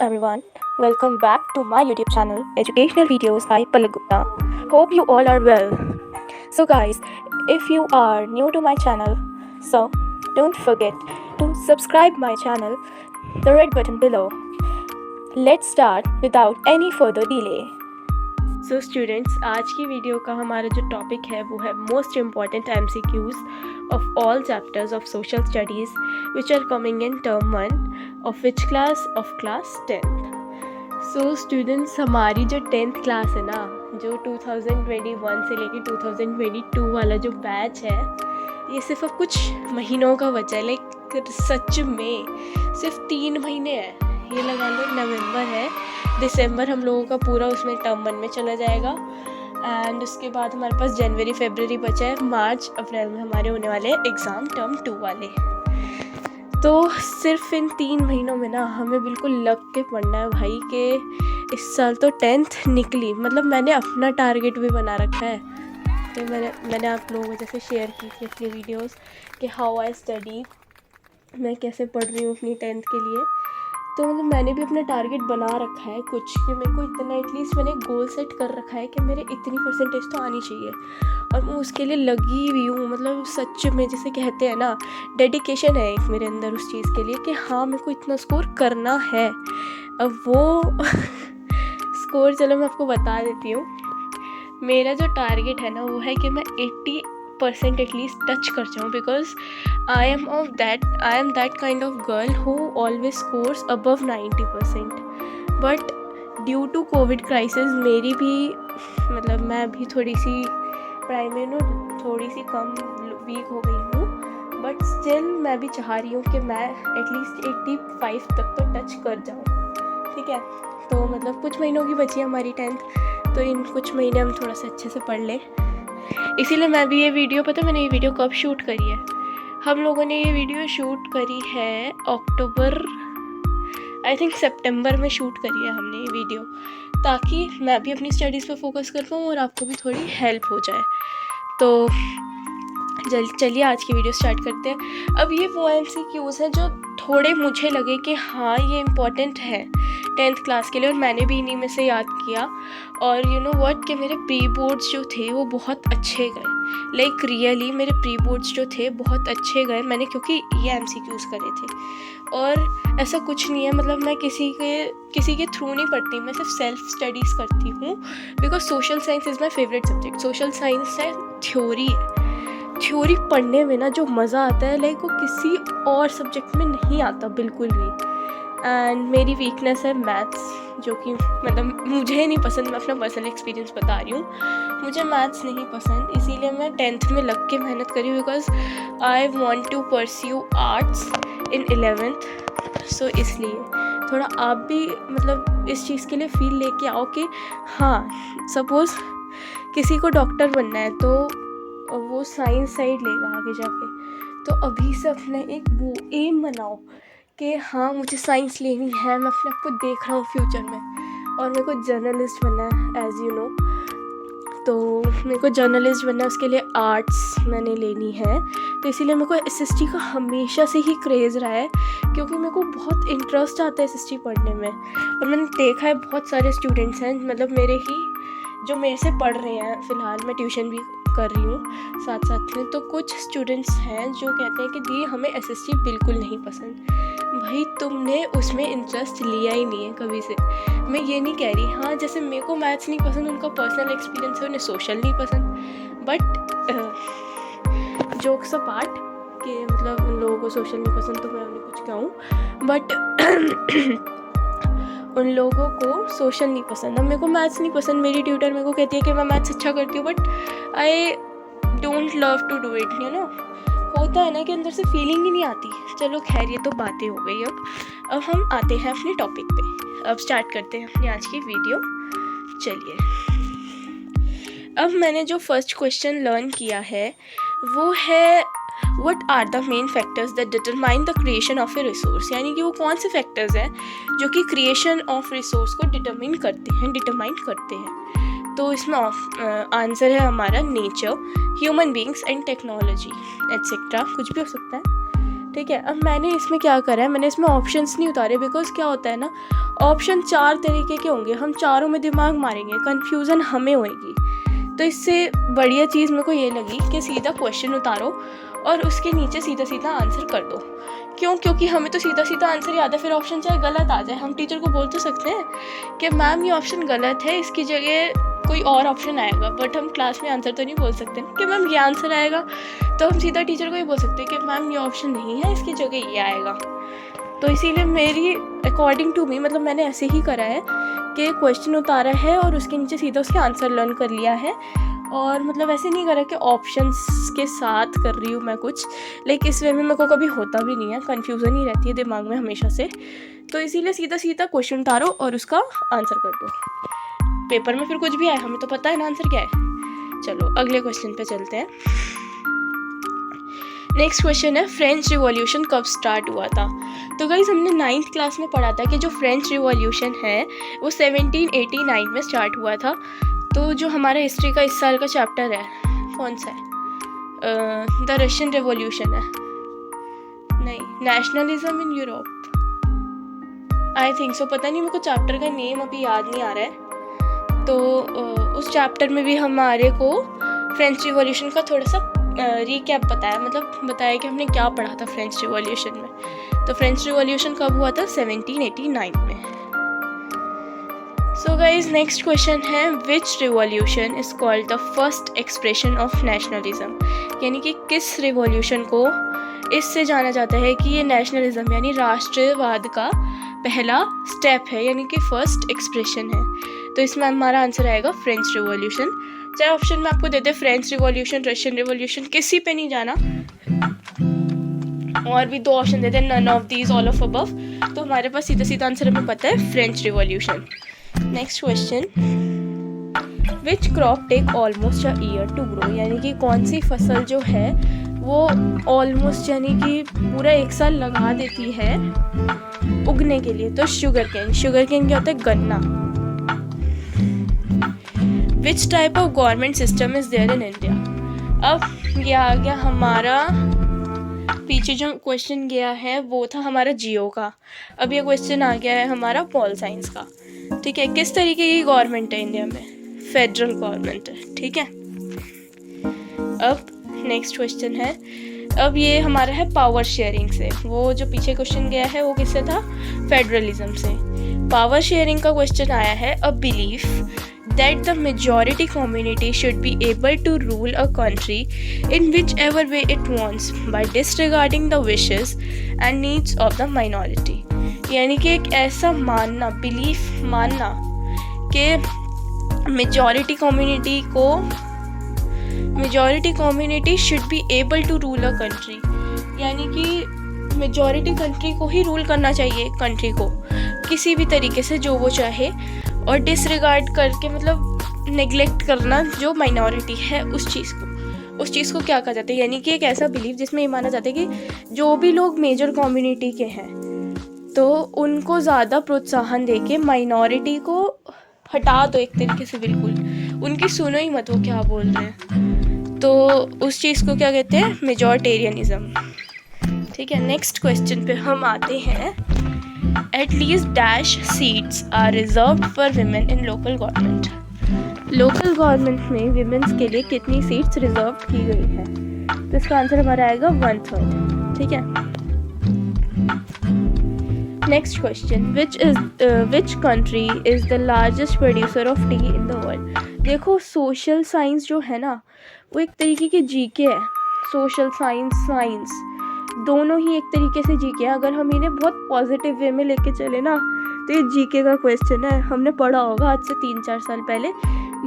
everyone, welcome back to my YouTube channel Educational Videos by Palak Gupta. Hope you all are well. So guys, if you are new to my channel, so don't forget to subscribe my channel, the red button below. Let's start without any further delay. So students, आज की video का हमारा जो topic है वो है most important MCQs of all chapters of social studies which are coming in term 1 of which class of class 10th. So students, हमारी जो 10th क्लास है ना, जो 2021 से लेके 2022 वाला जो बैच है, ये सिर्फ अब कुछ महीनों का बचा है। लाइक सच में सिर्फ 3 महीने हैं। ये लगा लो नवंबर है, दिसंबर हम लोगों का पूरा उसमें टर्म 1 में चला जाएगा एंड उसके बाद हमारे पास जनवरी फरवरी बचा है, मार्च अप्रैल में हमारे होने वाले हैं एग्ज़ाम टर्म 2 वाले। तो सिर्फ इन 3 महीनों में ना हमें बिल्कुल लग के पढ़ना है भाई कि इस साल तो 10th निकली। मतलब मैंने अपना टारगेट भी बना रखा है, तो मैंने आप लोगों को जैसे शेयर की थी अपनी वीडियोस कि हाउ आई स्टडी, मैं कैसे पढ़ रही हूँ अपनी 10th के लिए। तो मतलब मैंने भी अपना टारगेट बना रखा है कुछ कि मेरे को इतना, एटलीस्ट मैंने गोल सेट कर रखा है कि मेरे इतनी परसेंटेज तो आनी चाहिए और मैं उसके लिए लगी हुई हूँ। मतलब सच में जैसे कहते हैं ना, डेडिकेशन है एक मेरे अंदर उस चीज़ के लिए कि हाँ मेरे को इतना स्कोर करना है। अब वो स्कोर चलो मैं आपको बता देती हूँ। मेरा जो टारगेट है ना वो है कि मैं 80% एटलीस्ट टच कर जाऊँ, because I am that kind of girl who always scores above 90%। But due to COVID crisis मेरी भी मतलब मैं भी थोड़ी सी पढ़ाई में थोड़ी सी कम वीक हो गई हूँ, बट स्टिल मैं भी चाह रही हूँ कि मैं एटलीस्ट 85 तक तो टच कर जाऊँ। ठीक है, तो मतलब कुछ महीनों की बची है हमारी 10th, तो इन कुछ महीने हम थोड़ा सा अच्छे से पढ़ लें। इसीलिए मैं भी ये वीडियो, पता मैंने ये वीडियो कब शूट करी है? हम लोगों ने ये वीडियो शूट करी है अक्टूबर, आई थिंक सितंबर में शूट करी है हमने ये वीडियो, ताकि मैं भी अपनी स्टडीज़ पे फोकस कर पाऊँ और आपको भी थोड़ी हेल्प हो जाए। तो चलिए आज की वीडियो स्टार्ट करते हैं। अब ये वो MCQs हैं जो थोड़े मुझे लगे कि हाँ ये इम्पोर्टेंट है 10th क्लास के लिए, और मैंने भी इन्हीं में से याद किया। और यू नो व्हाट कि मेरे प्री बोर्ड्स जो थे वो बहुत अच्छे गए। लाइक रियली मेरे प्री बोर्ड्स जो थे बहुत अच्छे गए मैंने, क्योंकि ये MCQs करे थे। और ऐसा कुछ नहीं है, मतलब मैं किसी के थ्रू नहीं पढ़ती, मैं सिर्फ सेल्फ स्टडीज़ करती हूँ, because social science is my favourite subject. Social science है थ्योरी पढ़ने में ना जो मज़ा आता है, लाइक वो किसी और सब्जेक्ट में नहीं आता बिल्कुल भी। एंड मेरी वीकनेस है मैथ्स, जो कि मतलब मुझे नहीं पसंद। मैं अपना पर्सनल एक्सपीरियंस बता रही हूँ, मुझे मैथ्स नहीं पसंद, इसीलिए मैं 10th में लग के मेहनत करी, because I want to pursue arts in 11th। So इसलिए थोड़ा आप भी मतलब इस चीज़ के लिए फील लेके आओ कि हाँ सपोज़ किसी को डॉक्टर बनना है तो वो साइंस साइड लेगा आगे जाके, तो अभी से अपने एक वो एम बनाओ कि हाँ मुझे साइंस लेनी है, मैं अपने आप को देख रहा हूँ फ्यूचर में और मेरे को जर्नलिस्ट बनना है एज यू नो। तो मेरे को जर्नलिस्ट बनना है, उसके लिए आर्ट्स मैंने लेनी है। तो इसीलिए मेरे को SST का हमेशा से ही क्रेज़ रहा है, क्योंकि मेरे को बहुत इंटरेस्ट आता है SST पढ़ने में। और मैंने देखा है बहुत सारे स्टूडेंट्स हैं, मतलब मेरे ही जो मेरे से पढ़ रहे हैं, फ़िलहाल मैं ट्यूशन भी कर रही हूँ साथ साथ में, तो कुछ स्टूडेंट्स हैं जो कहते हैं कि दी हमें SST बिल्कुल नहीं पसंद। भाई तुमने उसमें इंटरेस्ट लिया ही नहीं है कभी से। मैं ये नहीं कह रही, हाँ जैसे मेरे को मैथ्स नहीं पसंद, उनका पर्सनल एक्सपीरियंस है, उन्हें सोशल नहीं पसंद, बट जोक्स अपार्ट कि मतलब उन लोगों को सोशल नहीं पसंद तो मैं उन्हें कुछ कहूँ, बट उन लोगों को सोशल नहीं पसंद। अब मेरे को मैथ्स नहीं पसंद, मेरी ट्यूटर मेरे को कहती है कि मैं मैथ्स अच्छा करती हूँ, but I don't love to do it, you know. होता है ना कि अंदर से फीलिंग ही नहीं आती। चलो खैर ये तो बातें हो गई। अब हम आते हैं अपने टॉपिक पे। अब स्टार्ट करते हैं अपनी आज की वीडियो। चलिए, अब मैंने जो फर्स्ट क्वेश्चन लर्न किया है वो है What are the main factors that determine the creation of a resource? यानी कि वो कौन से फैक्टर्स हैं जो कि क्रिएशन ऑफ रिसोर्स को डिटरमाइन करते हैं। तो इसमें आंसर है हमारा nature, human beings and technology etcetera, कुछ भी हो सकता है। ठीक है। अब मैंने इसमें क्या करा है, मैंने इसमें ऑप्शंस नहीं उतारे, बिकॉज क्या होता है ना, ऑप्शन 4 तरीके के होंगे, हम चारों में दिमाग मारेंगे, कन्फ्यूज़न हमें होएगी। तो इससे बढ़िया चीज़ मेरे को ये लगी कि सीधा क्वेश्चन उतारो और उसके नीचे सीधा सीधा आंसर कर दो। क्यों? क्योंकि हमें तो सीधा सीधा आंसर याद है, फिर ऑप्शन चाहे गलत आ जाए हम टीचर को बोल तो सकते हैं कि मैम ये ऑप्शन गलत है, इसकी जगह कोई और ऑप्शन आएगा, बट हम क्लास में आंसर तो नहीं बोल सकते कि मैम ये आंसर आएगा। तो हम सीधा टीचर को ही बोल सकते हैं कि मैम ये ऑप्शन नहीं है, इसकी जगह ये आएगा। तो इसीलिए मेरी अकॉर्डिंग टू मी, मतलब मैंने ऐसे ही करा है कि क्वेश्चन उतारा है और उसके नीचे सीधा उसके आंसर लर्न कर लिया है, और मतलब ऐसे नहीं करा कि ऑप्शंस के साथ कर रही हूँ मैं कुछ, लेकिन इस वे में मेरे को कभी होता भी नहीं है, कन्फ्यूज़न ही रहती है दिमाग में हमेशा से। तो इसीलिए सीधा सीधा क्वेश्चन उतारो और उसका आंसर कर दो। पेपर में फिर कुछ भी आए, हमें तो पता है ना आंसर क्या है। चलो अगले क्वेश्चन पे चलते हैं। नेक्स्ट क्वेश्चन है, फ्रेंच रिवॉल्यूशन कब स्टार्ट हुआ था? तो गाइज हमने 9th क्लास में पढ़ा था कि जो फ्रेंच रिवॉल्यूशन है वो 1789 में स्टार्ट हुआ था। तो जो हमारा हिस्ट्री का इस साल का चैप्टर है, कौन सा है? द रशियन रिवॉल्यूशन है, नहीं, nationalism in Europe, I think so, पता नहीं, मेरे को चैप्टर का नेम अभी याद नहीं आ रहा है। तो उस चैप्टर में भी हमारे को फ्रेंच रिवॉल्यूशन का थोड़ा सा रीकैप बताया, मतलब बताया कि हमने क्या पढ़ा था फ्रेंच रिवॉल्यूशन में। तो फ्रेंच रिवॉल्यूशन कब हुआ था? 1789 में। सो गाइज नेक्स्ट क्वेश्चन है, which revolution is called the first expression of nationalism? यानी कि किस रिवॉल्यूशन को इससे जाना जाता है कि ये नेशनलिज्म यानी राष्ट्रवाद का पहला स्टेप है, यानी कि फर्स्ट एक्सप्रेशन है। तो इसमें हमारा आंसर आएगा फ्रेंच रिवॉल्यूशन। चाहे ऑप्शन में आपको देते फ्रेंच रिवॉल्यूशन, रशियन रिवॉल्यूशन, किसी पे नहीं जाना, और भी 2 ऑप्शन देते हैं, none of these, all of above, तो हमारे पास सीधा सीधा आंसर हमें पता है French revolution. Next question, which crop take almost a year to grow? यानी कि कौन सी फसल जो है वो ऑलमोस्ट यानी कि पूरा 1 साल लगा देती है उगने के लिए? तो शुगर केन। शुगर केन क्या होता है? गन्ना। Which type of government system is there in India? अब ये आ गया हमारा, पीछे जो क्वेश्चन गया है वो था हमारा जियो का, अब ये क्वेश्चन आ गया है हमारा पॉल साइंस का। ठीक है, किस तरीके की गवर्नमेंट है इंडिया में? फेडरल गवर्नमेंट है। ठीक है, अब नेक्स्ट क्वेश्चन है, अब ये हमारा है पावर शेयरिंग से। वो जो पीछे क्वेश्चन गया है वो किससे था? फेडरलिज्म से। पावर शेयरिंग का क्वेश्चन आया है, a belief that the majority community should be able to rule a country in whichever way it wants by disregarding the wishes and needs of the minority। यानी कि एक ऐसा मानना, belief मानना कि majority community should be able to rule a country, यानी कि majority country को ही रूल करना चाहिए, कंट्री को किसी भी तरीके से जो वो चाहे, और डिसरिगार्ड करके मतलब नेग्लेक्ट करना जो माइनॉरिटी है उस चीज़ को क्या कहा जाता है? यानी कि एक ऐसा बिलीफ जिसमें ये माना जाता है कि जो भी लोग मेजर कम्युनिटी के हैं तो उनको ज़्यादा प्रोत्साहन देके माइनॉरिटी को हटा दो एक तरीके से, बिल्कुल उनकी सुनो ही मत वो क्या बोल रहे हैं। तो उस चीज़ को क्या कहते हैं? मेजॉरिटेरियनिज्म। ठीक है, नेक्स्ट क्वेश्चन पे हम आते हैं। At least dash seats are reserved for women in local government। Local government में विमेंस के लिए कितनी सीट्स रिजर्व की गई है? तो इसका आंसर हमारा आएगा 1/3। ठीक है, next question, which country is the largest producer of T in the world? देखो सोशल साइंस जो है ना वो एक तरीके की जीके है, सोशल साइंस दोनों ही एक तरीके से जीके है। अगर हम इन्हें बहुत पॉजिटिव वे में लेके चले ना तो ये जीके का क्वेश्चन है, हमने पढ़ा होगा आज से 3-4 साल पहले,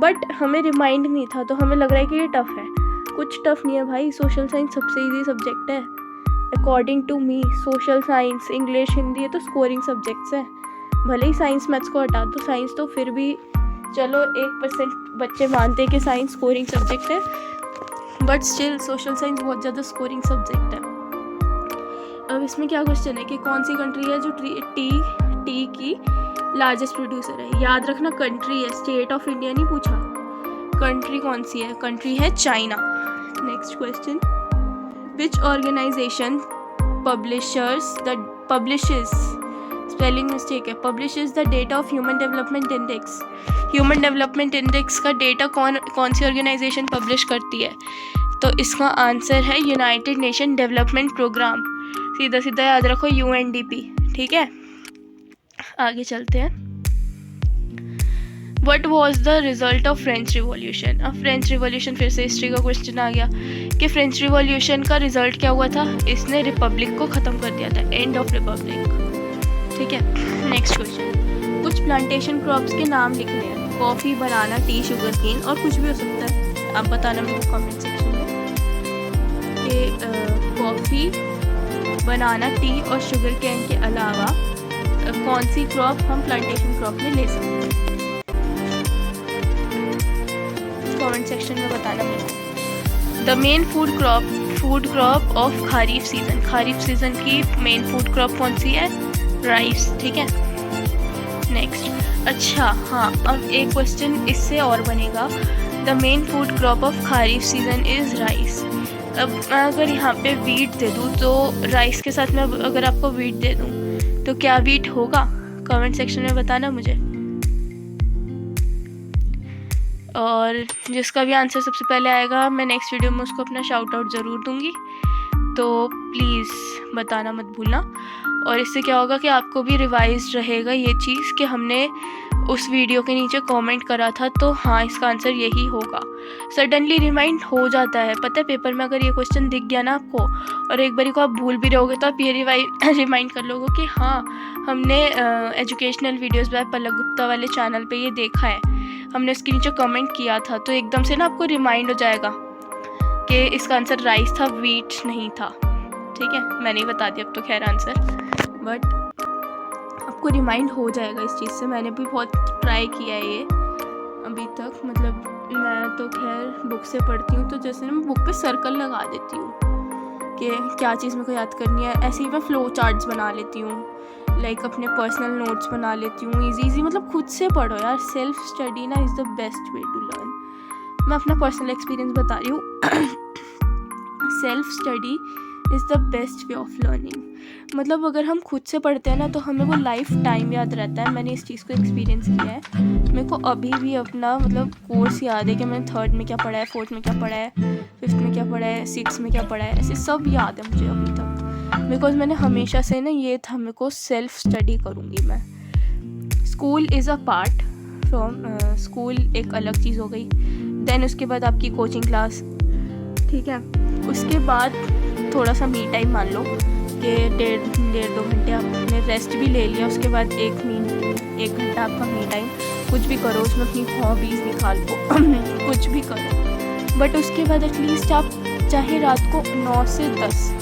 बट हमें रिमाइंड नहीं था तो हमें लग रहा है कि ये टफ़ है। कुछ टफ़ नहीं है भाई, सोशल साइंस सबसे इजी सब्जेक्ट है according to me. Social science, English, Hindi, ये तो स्कोरिंग सब्जेक्ट्स हैं। भले ही साइंस मैथ्स को हटा दो, साइंस तो फिर भी चलो 1% बच्चे मानते हैं कि साइंस स्कोरिंग सब्जेक्ट है, बट स्टिल सोशल साइंस बहुत ज़्यादा स्कोरिंग सब्जेक्ट है। अब इसमें क्या क्वेश्चन है कि कौन सी कंट्री है जो टी की लार्जेस्ट प्रोड्यूसर है? याद रखना कंट्री है, स्टेट ऑफ इंडिया नहीं पूछा। कंट्री कौन सी है? कंट्री है चाइना। नेक्स्ट क्वेश्चन, विच ऑर्गेनाइजेशन publishes स्पेलिंग मिस्टेक है, publishes the data of human development index. Human development index का डेटा कौन सी ऑर्गेनाइजेशन पब्लिश करती है? तो इसका आंसर है यूनाइटेड नेशन डेवलपमेंट प्रोग्राम। सीधा सीधा याद रखो UNDP, ठीक है। आगे चलते हैं। What was the result of French revolution? अब फ्रेंच रिवॉल्यूशन, फिर से हिस्ट्री का क्वेश्चन आ गया कि फ्रेंच रिवॉल्यूशन का रिजल्ट क्या हुआ था? इसने रिपब्लिक को ख़त्म कर दिया था, एंड ऑफ रिपब्लिक, ठीक है। नेक्स्ट क्वेश्चन, कुछ प्लांटेशन क्रॉप्स के नाम लिखने हैं। कॉफ़ी, बनाना, टी, शुगर केन और कुछ भी हो सकता है, आप बताना मेरे को कमेंट सेक्शन में कि कॉफ़ी, बनाना, टी और शुगर केन के अलावा कौन सी क्रॉप हम प्लांटेशन क्रॉप में ले सकते हैं। कमेंट सेक्शन में बताना मेरे को। The main food crop of kharif season. Kharif season की मेन फूड क्रॉप कौन सी है? राइस, ठीक है। नेक्स्ट, अच्छा हाँ, अब एक क्वेश्चन इससे और बनेगा। The main food crop of kharif season is rice. अब मैं अगर यहाँ पे वीट दे दूँ तो राइस के साथ में अगर आपको वीट दे दूँ तो क्या वीट होगा? कमेंट सेक्शन में बताना मुझे। और जिसका भी आंसर सबसे पहले आएगा मैं नेक्स्ट वीडियो में उसको अपना शाउट आउट ज़रूर दूंगी, तो प्लीज़ बताना मत भूलना। और इससे क्या होगा कि आपको भी रिवाइज रहेगा ये चीज़ कि हमने उस वीडियो के नीचे कमेंट करा था, तो हाँ इसका आंसर यही होगा। सडनली रिमाइंड हो जाता है, पता है पेपर में अगर ये क्वेश्चन दिख गया ना आपको और एक बारी को आप भूल भी रहोगे तो आप ये रिमाइंड कर लोगे कि हाँ हमने एजुकेशनल वीडियोज़ बाय पलक गुप्ता वाले चैनल पे ये देखा है, हमने उसके नीचे कमेंट किया था, तो एकदम से ना आपको रिमाइंड हो जाएगा कि इसका आंसर राइस था, वीट नहीं था, ठीक है। मैंने ही बता दिया अब तो खैर आंसर, बट आपको रिमाइंड हो जाएगा इस चीज़ से। मैंने भी बहुत ट्राई किया है ये अभी तक, मतलब मैं तो खैर बुक से पढ़ती हूँ तो जैसे ना मैं बुक पे सर्कल लगा देती हूँ कि क्या चीज़ मेरे को याद करनी है। ऐसे ही मैं फ्लो चार्ट्स बना लेती हूँ, लाइक अपने पर्सनल नोट्स बना लेती हूँ। ईजी मतलब खुद से पढ़ो यार, सेल्फ स्टडी ना is the best way to learn. मैं अपना पर्सनल एक्सपीरियंस बता रही हूँ। Self study is the best way of learning. मतलब अगर हम खुद से पढ़ते हैं ना तो हमें वो लाइफ टाइम याद रहता है। मैंने इस चीज़ को एक्सपीरियंस किया है। मेरे को अभी भी अपना मतलब कोर्स याद है कि मैंने 3rd में क्या पढ़ा है, 4th में क्या पढ़ा है, 5th में क्या पढ़ा है, 6th में क्या पढ़ा है, ऐसे सब याद है मुझे अभी तक, बिकॉज मैंने हमेशा से ना ये था मेरे को सेल्फ स्टडी करूँगी मैं। School is a part from school एक अलग चीज़ हो गई। देन उसके बाद आपकी कोचिंग क्लास, ठीक है। उसके बाद थोड़ा सा मी टाइम मान लो कि 1.5-2 घंटे आपने रेस्ट भी ले लिया, उसके बाद 1 घंटा आपका मी टाइम, कुछ भी करो उसमें अपनी हॉबीज़ निकाल दो कुछ भी करो। बट उसके बाद एटलीस्ट आप चाहे रात को 9 से 10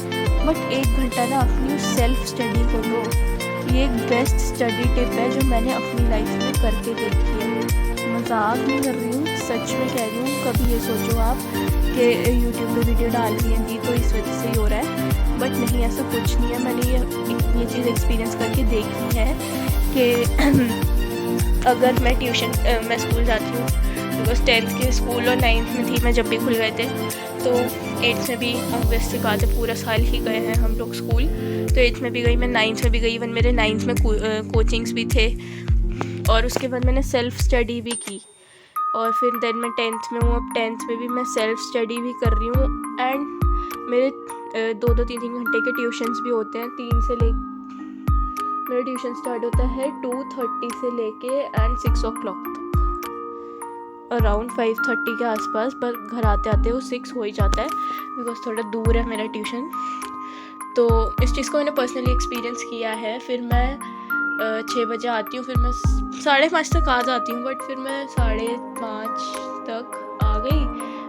बट 1 घंटा ना अपनी सेल्फ स्टडी को दो। ये एक बेस्ट स्टडी टिप है जो मैंने अपनी लाइफ में करके देखी है। मजाक नहीं कर रही हूँ, सच में कह रही हूँ। कभी ये सोचो आप कि यूट्यूब पे वीडियो डाल रही हैं जी तो इस वजह से ही हो रहा है, बट नहीं, ऐसा कुछ नहीं है। मैंने ये चीज़ एक्सपीरियंस करके देखी है कि अगर मैं स्कूल जाती हूँ, बिकॉज 10th के स्कूल और 9th में थी मैं जब भी खुल गए थे, तो 8th में भी ऑब्वियस सी बात है पूरा साल ही गए हैं हम लोग स्कूल, तो 8th में भी गई मैं, 9th में भी गई, इवन मेरे 9th में कोचिंग्स भी थे, और उसके बाद मैंने सेल्फ स्टडी भी की, और फिर देन मैं 10th में हूँ। अब 10th में भी मैं सेल्फ स्टडी भी कर रही हूँ, एंड मेरे 2-3 घंटे के ट्यूशन्स भी होते हैं। मेरा ट्यूशन स्टार्ट होता है 2:30 से लेके एंड 6 o'clock तक, अराउंड 5:30 के आसपास, पर घर आते आते वो 6 हो ही जाता है बिकॉज थोड़ा दूर है मेरा ट्यूशन। तो इस चीज़ को मैंने पर्सनली एक्सपीरियंस किया है। फिर मैं 6 बजे आती हूँ, फिर मैं 5:30 तक आ जाती हूँ, बट फिर मैं 5:30 तक आ गई।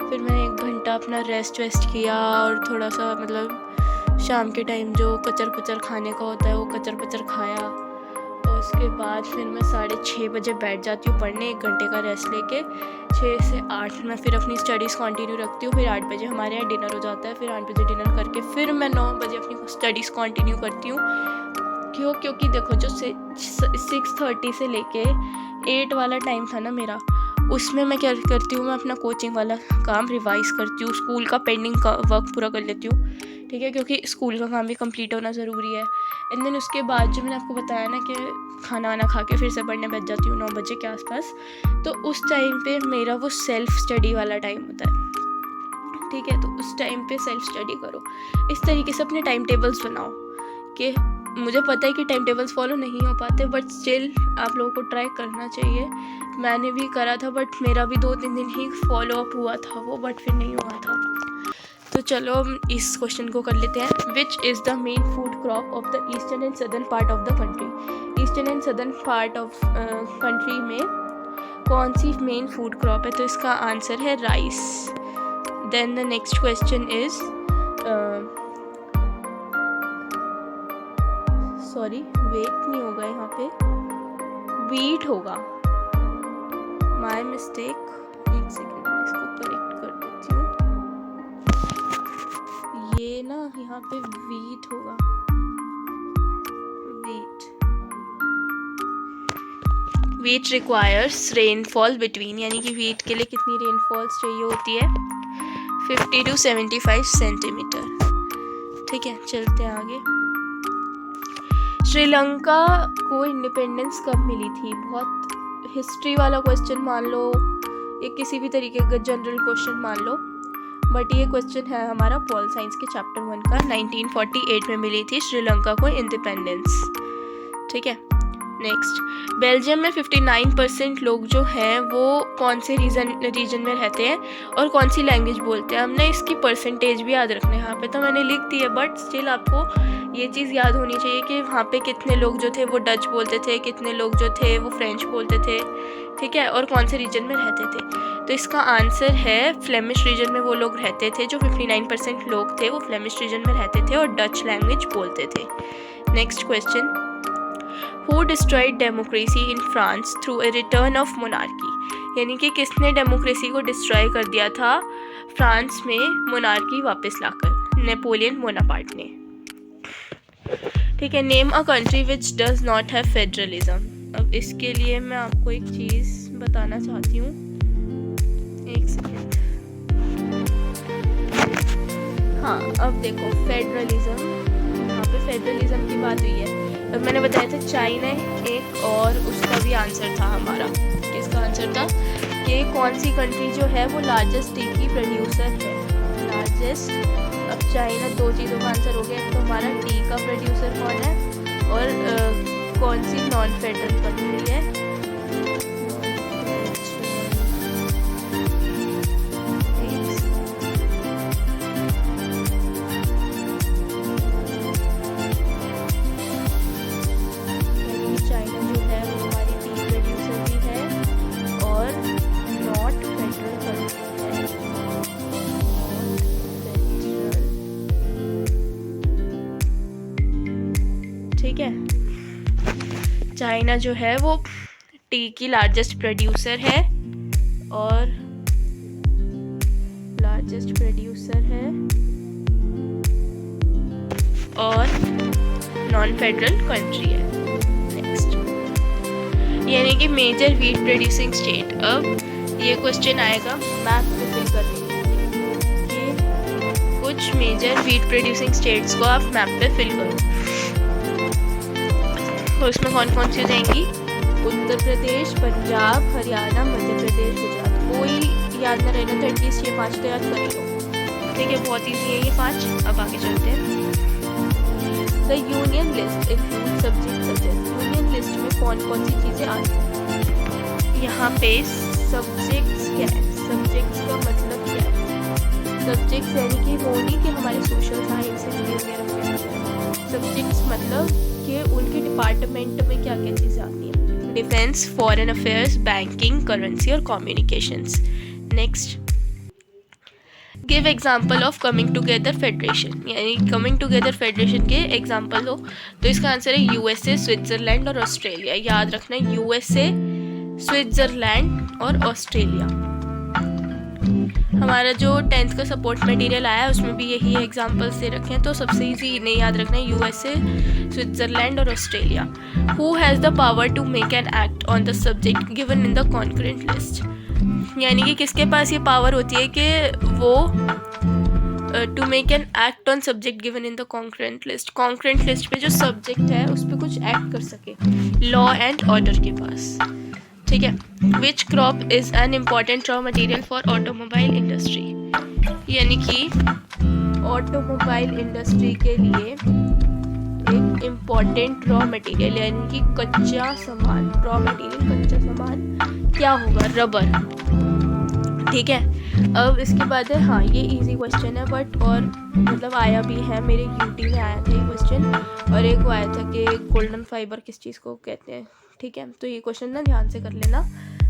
फिर मैंने 1 घंटा अपना रेस्ट किया, और थोड़ा सा मतलब शाम के टाइम जो कचर खाने का होता है वो कचर खाया, और उसके बाद फिर मैं 6:30 बजे बैठ जाती हूँ पढ़ने, 1 घंटे का रेस्ट लेके। 6 से 8 मैं फिर अपनी स्टडीज़ कंटिन्यू रखती हूँ। फिर 8 बजे हमारे यहाँ डिनर हो जाता है, फिर 8 बजे डिनर करके फिर मैं 9 बजे अपनी स्टडीज़ कंटिन्यू करती हूँ। क्योंकि देखो जो 6:30 से लेके 8 वाला टाइम था ना मेरा, उसमें मैं क्या करती हूँ, मैं अपना कोचिंग वाला काम रिवाइज़ करती हूँ, स्कूल का पेंडिंग का वर्क पूरा कर लेती हूँ, ठीक है, क्योंकि स्कूल का काम भी कंप्लीट होना ज़रूरी है। एंड देन उसके बाद जो मैंने आपको बताया ना कि खाना वाना खा के फिर से पढ़ने बैठ जाती हूँ 9 बजे के आसपास, तो उस टाइम पे मेरा वो सेल्फ स्टडी वाला टाइम होता है। ठीक है, तो उस टाइम पे सेल्फ स्टडी करो। इस तरीके से अपने टाइम टेबल्स बनाओ कि मुझे पता है कि टाइम टेबल्स फॉलो नहीं हो पाते, बट स्टिल आप लोगों को ट्राई करना चाहिए। मैंने भी करा था, बट मेरा भी 2-3 दिन ही फॉलो अप हुआ था वो, बट फिर नहीं हुआ था। तो चलो हम इस क्वेश्चन को कर लेते हैं। Which is the main food crop of the eastern and southern part of the country. Eastern and southern part of country में कौन सी मेन फूड क्रॉप है? तो इसका आंसर है rice. Then the next question is, sorry wait नहीं होगा यहाँ पे, वीट होगा। माय मिस्टेक, एक सेकेंड मैं इसको करेक्ट कर देती हूँ। ये ना यहाँ पे वीट होगा, वीट रिक्वायर्स रेनफॉल बिटवीन, यानी कि वीट के लिए कितनी रेनफॉल्स चाहिए होती है? 50 to 75 सेंटीमीटर। ठीक है, चलते हैं आगे। श्रीलंका को इंडिपेंडेंस कब मिली थी? बहुत हिस्ट्री वाला क्वेश्चन मान लो, ये किसी भी तरीके का जनरल क्वेश्चन मान लो, बट ये क्वेश्चन है हमारा पॉल साइंस के चैप्टर 1 का। 1948 में मिली थी श्रीलंका को इंडिपेंडेंस। ठीक है, नेक्स्ट, बेल्जियम में 59% लोग जो हैं वो कौन से रीजन में रहते हैं और कौन सी लैंग्वेज बोलते हैं? हमने इसकी परसेंटेज भी याद रखना है। यहाँ पे तो मैंने लिख दी है, बट स्टिल आपको ये चीज़ याद होनी चाहिए कि वहाँ पे कितने लोग जो थे वो डच बोलते थे, कितने लोग जो थे वो फ्रेंच बोलते थे। ठीक है, और कौन से रीजन में रहते थे? तो इसका आंसर है फ्लेमिश रीजन में वो लोग रहते थे। जो 59% लोग थे वो फ्लेमिश रीजन में रहते थे और डच लैंग्वेज बोलते थे। Next question, who destroyed democracy in France through a return of monarchy? यानी कि किसने डेमोक्रेसी को डिस्ट्रॉय कर दिया था फ्रांस में मोनार्की वापस लाकर? नेपोलियन बोनापार्ट ने। ठीक है, name a country which does not have federalism. अब इसके लिए मैं आपको एक चीज़ बताना चाहती हूँ, एक सेकेंड। हाँ, अब देखो फेडरलिज्म, यहाँ पे फेडरलिज्म की बात हुई है। अब मैंने बताया था चाइना एक, और उसका भी आंसर था हमारा, किसका आंसर था कि कौन सी कंट्री जो है वो लार्जेस्ट टी की प्रोड्यूसर है? लार्जेस्ट। अब चाइना, 2 चीज़ों का आंसर हो गया। तो हमारा टी का प्रोड्यूसर कौन है, और कौन सी नॉन फेडरल कंट्री है? ठीक है, चाइना जो है वो टी की लार्जेस्ट प्रोड्यूसर है और नॉन फेडरल कंट्री है। नेक्स्ट, यानी कि मेजर वीट प्रोड्यूसिंग स्टेट। अब ये क्वेश्चन आएगा, मैप पे फिल कर कि कुछ मेजर वीट प्रोड्यूसिंग स्टेट्स को आप मैप पे फिल करो। तो इसमें कौन कौन सी हो जाएंगी? उत्तर प्रदेश, पंजाब, हरियाणा, मध्य प्रदेश, गुजरात। कोई याद ना रहना तो एटलीस्ट ये 5 तो याद कर लो। ठीक है, बहुत ईजी है ये 5। अब आगे चलते हैं। The union list include subject subject. Union list में कौन कौन सी चीज़ें आती हैं? यहाँ पे सब्जेक्ट्स क्या है? सब्जेक्ट्स का मतलब क्या है? सब्जेक्ट्स यानी कि वो नहीं कि हमारे सोशल साइंस से रिलेटेड सब्जेक्ट्स, मतलब कि उनके डिपार्टमेंट में क्या क्या चीज़ें आती हैं? Defence, foreign affairs, banking, currency और communications. Next, give example of coming together federation. यानी कमिंग टुगेदर फेडरेशन के एग्जाम्पल हो। तो इसका आंसर है यूएसए, स्विट्जरलैंड और ऑस्ट्रेलिया। याद रखना, यूएसए, स्विट्जरलैंड और ऑस्ट्रेलिया। हमारा जो 10th का सपोर्ट मटेरियल आया है उसमें भी यही एग्जाम्पल्स दे रखे हैं, तो सबसे ईजी इन्हें याद रखना है, यूएसए, स्विट्जरलैंड और Australia. Who has the power to make an act on the subject given in the concurrent list. यानी कि किसके पास ये पावर होती है कि वो to make an act on subject given in the concurrent list. Concurrent list पे जो सब्जेक्ट है उस पर कुछ एक्ट कर सके लॉ एंड ऑर्डर के पास, ठीक है। Which crop is an important raw material for automobile industry, यानी कि ऑटोमोबाइल इंडस्ट्री के लिए एक इम्पॉर्टेंट रॉ मटेरियल यानी कि कच्चा सामान, रॉ मटेरियल कच्चा सामान क्या होगा, रबर, ठीक है। अब इसके बाद है, हाँ ये इजी क्वेश्चन है बट और मतलब आया भी है, मेरे यूटी में आया था ये क्वेश्चन, और एक वो आया था कि गोल्डन फाइबर किस चीज़ को कहते हैं, ठीक है। तो ये क्वेश्चन ना ध्यान से कर लेना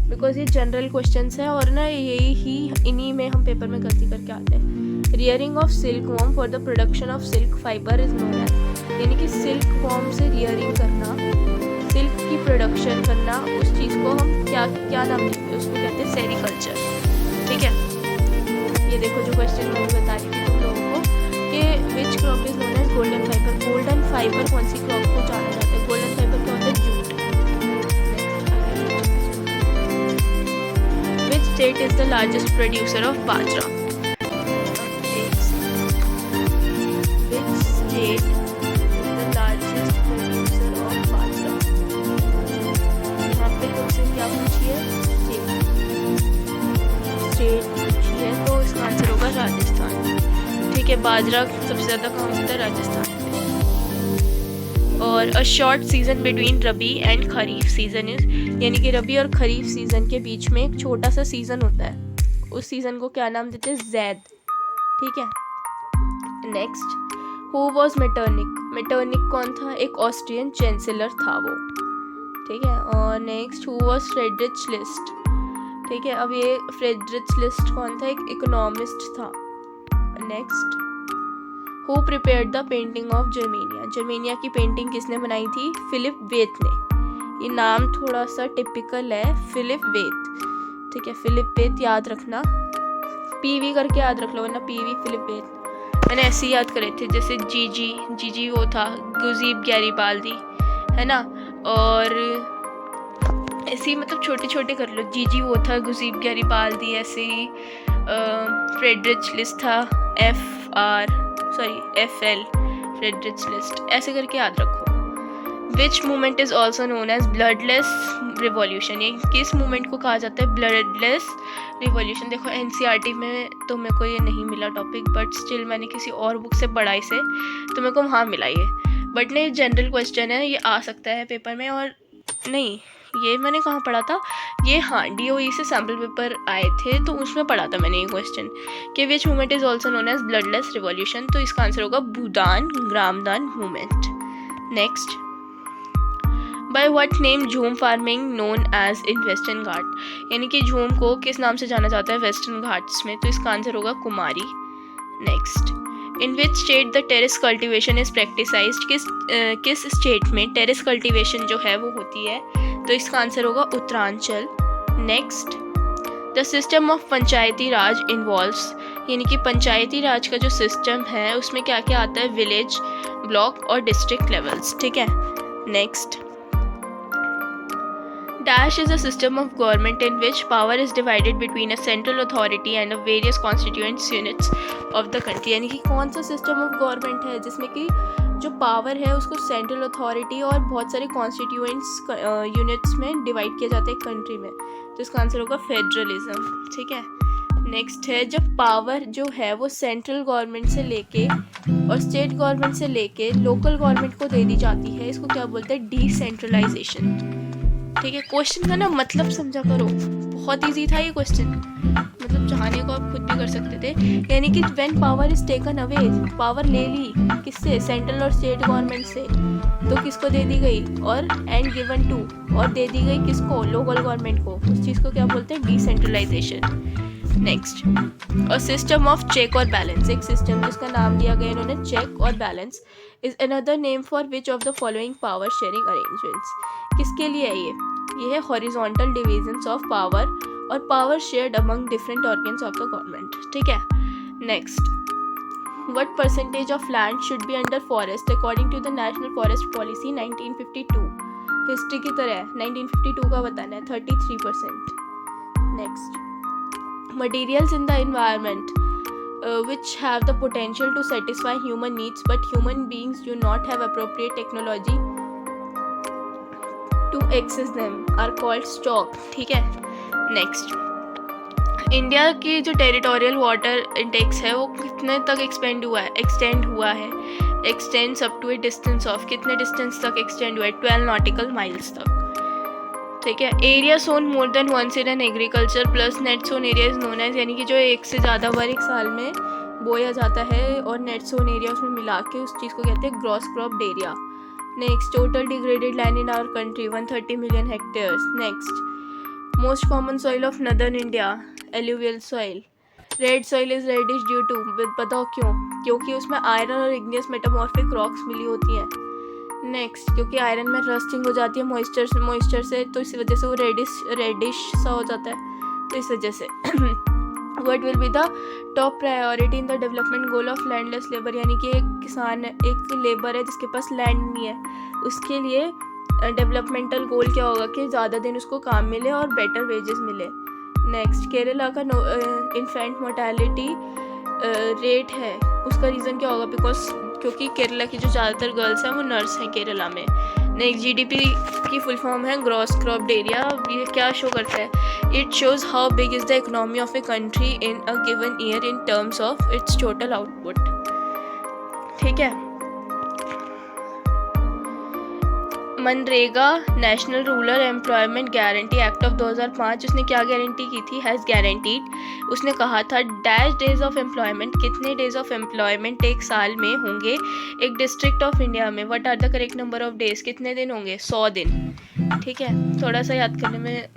बिकॉज ये जनरल क्वेश्चंस है और ना यही ही इन्हीं में हम पेपर में गलती करके आते हैं। Rearing of silk worm for the production of silk fibre is known as, यानी कि सिल्क वॉर्म से रियरिंग करना, सिल्क की प्रोडक्शन करना, उस चीज़ को हम क्या नाम देते हैं, उसको कहते हैं सेरिकल्चर, ठीक है। ये देखो जो क्वेश्चन मैं बता रही थी तुम लोगों को कि which crop is known as golden fibre. Golden fibre कौन सी क्रॉप को जाना जाता है, गोल्डन फाइबर क्या होता है, jute. Which state is the largest producer of bajra, which state is the largest producer of bajra. यहाँ पे क्वेश्चन क्या पूछिए, स्टेट है तो इसका आंसर होगा राजस्थान, ठीक है। बाजरा सबसे ज़्यादा कहाँ होता है, राजस्थान में। और a short season between rabi and kharif season is, यानी कि रबी और खरीफ सीजन के बीच में एक छोटा सा सीजन होता है, उस सीजन को क्या नाम देते हैं, जैद, ठीक है। Next, who was Metternich, Metternich कौन था, एक ऑस्ट्रियन चांसलर था वो, ठीक है। और next, who was Friedrich list, ठीक है। अब ये फ्रेडरिच लिस्ट कौन था, एक इकोनॉमिस्ट था। Next, who prepared the painting of Germania, Germania की पेंटिंग किसने बनाई थी, फिलिप वेथ ने। ये नाम थोड़ा सा टिपिकल है, फिलिप वेथ, ठीक है। फिलिप वेथ याद रखना, पीवी करके याद रख लो वरना पीवी फिलिप वेथ मैंने ऐसे ही याद करे थे, जैसे जीजी वो था गुजीब गैरीबाल्दी, है ना। और ऐसे ही मतलब छोटे छोटे कर लो, जीजी वो था गुजीब गैरीबाल्दी, ऐसे ही फ्रेडरिच लिस्ट था, FL फ्रेडरिच लिस्ट, ऐसे करके याद रखो। Which movement is also known as bloodless revolution, ये किस मूवमेंट को कहा जाता है, ब्लडलेस रिवॉल्यूशन। देखो NCERT में तो मेरे को ये नहीं मिला टॉपिक बट स्टिल मैंने किसी और बुक से पढ़ा इसे, तो मेरे को वहाँ मिला ये, बट नहीं जनरल क्वेश्चन है, ये आ सकता है पेपर में। और नहीं ये मैंने कहाँ पढ़ा था, ये हाँ DOE से सैम्पल पेपर आए थे तो उसमें पढ़ा था मैंने ये क्वेश्चन कि which movement is also known as bloodless revolution, तो इसका आंसर होगा Bhoodan Gramdan movement. Next, by what name jhoom farming known as in western Ghat, यानी कि झूम को किस नाम से जाना जाता है वेस्टर्न घाट्स में, तो इसका आंसर होगा Kumari. Next, in which state the terrace cultivation is practised, किस स्टेट में टेरेस कल्टिवेशन जो है वो होती है, तो इसका आंसर होगा Uttaranchal. Next, the system of panchayati raj involves, यानी कि पंचायती राज का जो सिस्टम है उसमें क्या क्या आता है, विलेज, ब्लॉक और डिस्ट्रिक्ट लेवल्स, ठीक है। Next, Dash is a system of government in which power is divided between a central authority and a various constituent units of the country, यानी कि कौन सा सिस्टम ऑफ गवर्नमेंट है जिसमें कि जो पावर है उसको सेंट्रल अथॉरिटी और बहुत सारे कॉन्स्टिट्यूएंट्स यूनिट्स में डिवाइड किया जाता है कंट्री में, तो इसका आंसर होगा फेडरलिज्म, ठीक है। नेक्स्ट है, जब पावर जो है वो सेंट्रल गवर्नमेंट से लेके और स्टेट गवर्नमेंट से लेके लोकल गवर्नमेंट को दे दी जाती है, इसको क्या बोलते हैं, डिसेंट्रलाइजेशन, ठीक है। क्वेश्चन का ना मतलब समझा करो, बहुत इजी था ये क्वेश्चन, मतलब चाहने को आप खुद भी कर सकते थे, यानी कि when power is taken away, power ले ली किससे, सेंट्रल और स्टेट गवर्नमेंट से, तो किसको दे दी गई, और एंड गिवन टू, और दे दी गई किसको, लोकल गवर्नमेंट को, उस चीज़ को क्या बोलते हैं, decentralisation. Next, a system of check और बैलेंस, एक सिस्टम जिसका नाम दिया गया इन्होंने चेक और balance, is another name for which of the following power sharing arrangements, किसके लिए है ये है हॉरिजॉन्टल डिविजन्स ऑफ पावर और power shared among different organs of the government, ठीक है। Next, what percentage of land should be under forest according to the national forest policy 1952, history की तरह 1952 का बताना है, 33%। Next, materials in the environment, which have the potential to satisfy human needs, but human beings do not have appropriate technology to access them are called stock. ठीक है, next, India की जो territorial water Intex है वो कितने तक extend हुआ है extends up to a distance of, कितने डिस्टेंस तक एक्सटेंड हुआ है, 12 नॉटिकल माइल्स तक। ठीक है, area sown more than once in an agriculture plus net sown area is known as, यानी कि जो एक से ज़्यादा बार एक साल में बोया जाता है और नेट सोन एरिया उसमें मिला के उस चीज़ को कहते हैं gross cropped area. Next, total degraded land in our country 130 million hectares. Next, most common soil of northern India alluvial soil. Red soil is reddish due to, बताओ क्यों? क्योंकि उसमें आयरन और इग्नियस मेटामॉर्फिक रॉक्स मिली होती हैं। Next, क्योंकि iron में rusting हो जाती है मॉइस्चर से, तो इसी वजह से वो रेडिश सा हो जाता है, तो इस वजह से। What will be the top priority in the development goal of landless labour, यानी कि एक किसान, एक लेबर है जिसके पास लैंड नहीं है, उसके लिए डेवलपमेंटल गोल क्या होगा कि ज़्यादा दिन उसको काम मिले और बेटर वेजेस मिले। नेक्स्ट, केरला का इन्फेंट मोर्टेलिटी रेट है, उसका रीज़न क्या होगा? क्योंकि केरला की जो ज़्यादातर गर्ल्स हैं वो नर्स हैं केरला में। नेक्स्ट, जीडीपी की फुल फॉर्म है ग्रॉस क्रॉप्ड एरिया। ये क्या शो करता है? It shows how big is the economy of a country in a given year in terms of its total output. ठीक है, MNREGA national rural employment guarantee act of 2005, उसने क्या guarantee की थी? हैज़ गारंटीड, उसने कहा था डैश डेज ऑफ एम्प्लॉयमेंट, कितने डेज ऑफ एम्प्लॉयमेंट एक साल में होंगे एक डिस्ट्रिक्ट ऑफ इंडिया में। What are the correct number of days, कितने दिन होंगे? 100 दिन। ठीक है, थोड़ा सा याद करने में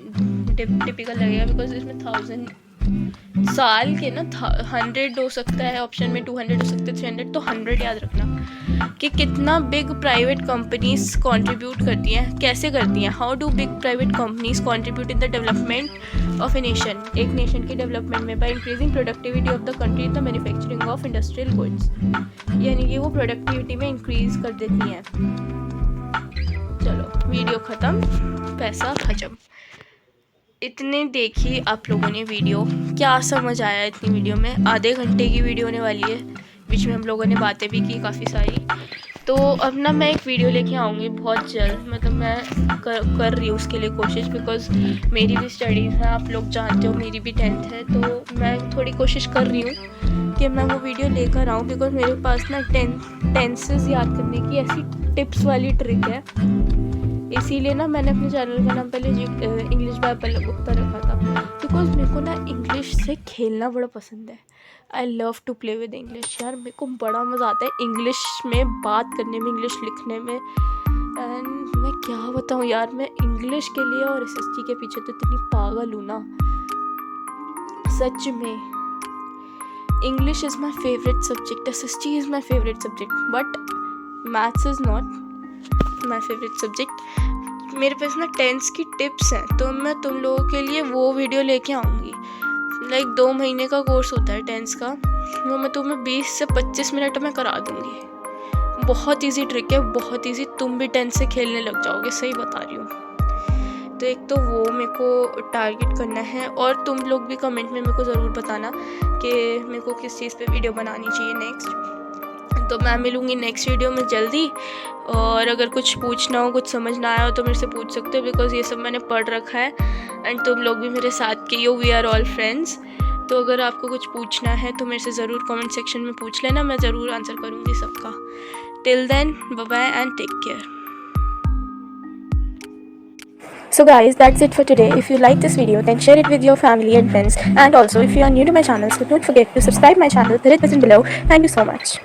टिपिकल लगेगा बिकॉज इसमें 1000 साल के ना 100 हो सकता है, ऑप्शन में 200 हो सकते हैं, 300, तो 100 याद रखना कि कितना बिग प्राइवेट कंपनीज कंट्रीब्यूट करती हैं, कैसे करती हैं। How do big private companies contribute in the development of a nation, एक नेशन के डेवलपमेंट में, by increasing productivity of the country in the manufacturing of industrial goods, यानी कि वो प्रोडक्टिविटी में इंक्रीज कर देती हैं। चलो, वीडियो ख़त्म, पैसा खत्म। इतने देखी आप लोगों ने वीडियो, क्या समझ आया इतनी वीडियो में? आधे घंटे की वीडियो होने वाली है, बीच में हम लोगों ने बातें भी की काफ़ी सारी। तो अब ना मैं एक वीडियो लेके आऊँगी बहुत जल्द, मतलब मैं कर रही हूँ उसके लिए कोशिश, बिकॉज़ मेरी भी स्टडीज़ हैं, आप लोग जानते हो मेरी भी 10th है, तो मैं थोड़ी कोशिश कर रही हूँ कि मैं वो वीडियो लेकर आऊँ, बिकॉज़ मेरे पास ना टेंसेस याद करने की ऐसी टिप्स वाली ट्रिक है। इसीलिए ना मैंने अपने चैनल का नाम पहले इंग्लिश बाय पल्लव गुप्ता रखा था, बिकॉज मेरे को ना इंग्लिश से खेलना बड़ा पसंद है। I love to play with English. यार मेरे को बड़ा मज़ा आता है इंग्लिश में बात करने में, इंग्लिश लिखने में। एंड मैं क्या बताऊँ यार, मैं इंग्लिश के लिए और SST के पीछे तो इतनी पागल हूँ ना, सच में। English is my favourite subject, SST is my favourite subject, but maths is not my favourite subject. मेरे पास ना टेंस की टिप्स हैं, तो मैं तुम लोगों के लिए वो वीडियो लेके आऊँगी। लाइक 2 महीने का कोर्स होता है टेंस का, वो मैं तुम्हें 20 से 25 मिनट में करा दूँगी। बहुत इजी ट्रिक है, बहुत इजी, तुम भी टेंस से खेलने लग जाओगे, सही बता रही हूँ। तो एक तो वो मेरे को टारगेट करना है, और तुम लोग भी कमेंट में मेरे को ज़रूर बताना कि मेरे को किस चीज़ पे वीडियो बनानी चाहिए नेक्स्ट। तो मैं मिलूँगी नेक्स्ट वीडियो में जल्दी, और अगर कुछ पूछना हो, कुछ समझ ना आया हो तो मेरे से पूछ सकते हो, बिकॉज़ ये सब मैंने पढ़ रखा है एंड तुम लोग भी मेरे साथ के हो, वी आर ऑल फ्रेंड्स। तो अगर आपको कुछ पूछना है तो मेरे से ज़रूर कमेंट सेक्शन में पूछ लेना, मैं ज़रूर आंसर करूँगी सबका। Till then, bye bye and take care. So guys, that's it for today. If you like this video, then share it with your family and friends. And also, if you are new to my channel, so don't forget to subscribe my channel. The red button below. Thank you so much.